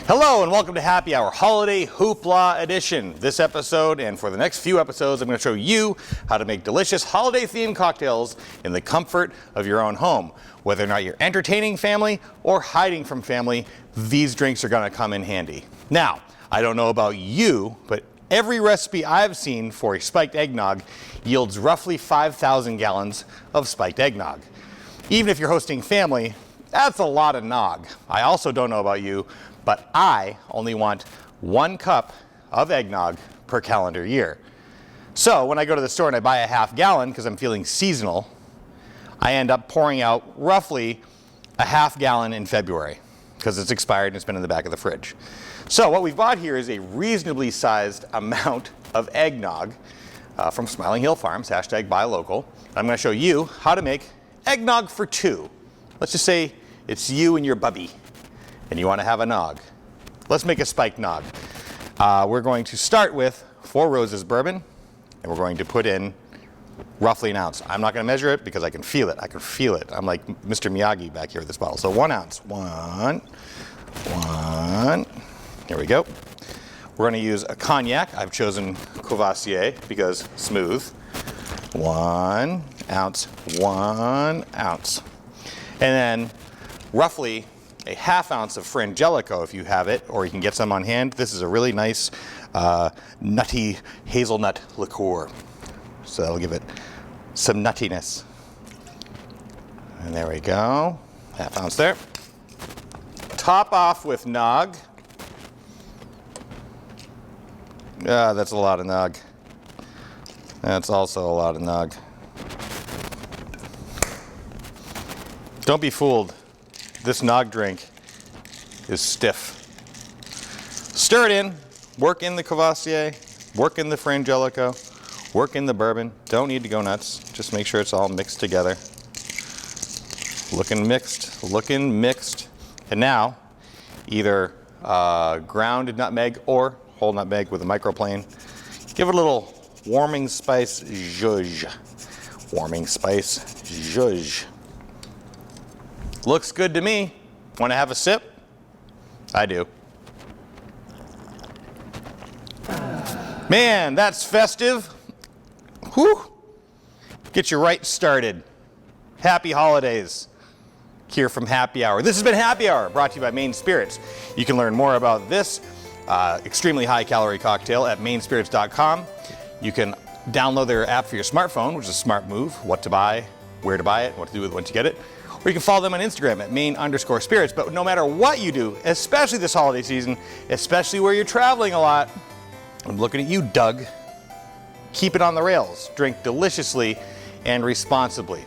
Hello and welcome to Happy Hour Holiday Hoopla Edition. This episode and for the next few episodes I'm going to show you how to make delicious holiday themed cocktails in the comfort of your own home. Whether or not you're entertaining family or hiding from family, these drinks are going to come in handy. Now, I don't know about you, but every recipe I've seen for a spiked eggnog yields roughly 5,000 gallons of spiked eggnog. Even if you're hosting family, that's a lot of nog. I also don't know about you, but I only want 1 cup of eggnog per calendar year. So when I go to the store and I buy a half gallon because I'm feeling seasonal, I end up pouring out roughly a half gallon in February because it's expired and it's been in the back of the fridge. So what we've bought here is a reasonably sized amount of eggnog from Smiling Hill Farms, hashtag buy local. I'm going to show you how to make eggnog for 2. Let's just say it's you and your bubby and you want to have a nog. Let's make a spiked nog. We're going to start with 4 Roses bourbon, and we're going to put in roughly an ounce. I'm not going to measure it because I can feel it. I can feel it. I'm like Mr. Miyagi back here with this bottle. So 1 ounce. One. Here we go. We're going to use a cognac. I've chosen Courvoisier because smooth. 1 ounce. 1 ounce. And then roughly a half ounce of Frangelico if you have it, or you can get some on hand. This is a really nice nutty hazelnut liqueur. So that'll give it some nuttiness. And there we go. Half ounce there. Top off with nog. That's a lot of nog. That's also a lot of nog. Don't be fooled. This nog drink is stiff. Stir it in, work in the Courvoisier, work in the Frangelico, work in the bourbon. Don't need to go nuts. Just make sure it's all mixed together. Looking mixed. And now, either ground nutmeg or whole nutmeg with a microplane. Give it a little warming spice zhuzh. Warming spice zhuzh. Looks good to me. Want to have a sip? I do. Man, that's festive. Whew. Get you right started. Happy holidays. Here from Happy Hour. This has been Happy Hour, brought to you by Maine Spirits. You can learn more about this extremely high calorie cocktail at mainspirits.com. You can download their app for your smartphone, which is a smart move. What to buy, where to buy it, what to do with it once you get it. Or you can follow them on Instagram at main_spirits. But no matter what you do, especially this holiday season, especially where you're traveling a lot, I'm looking at you, Doug. Keep it on the rails. Drink deliciously and responsibly.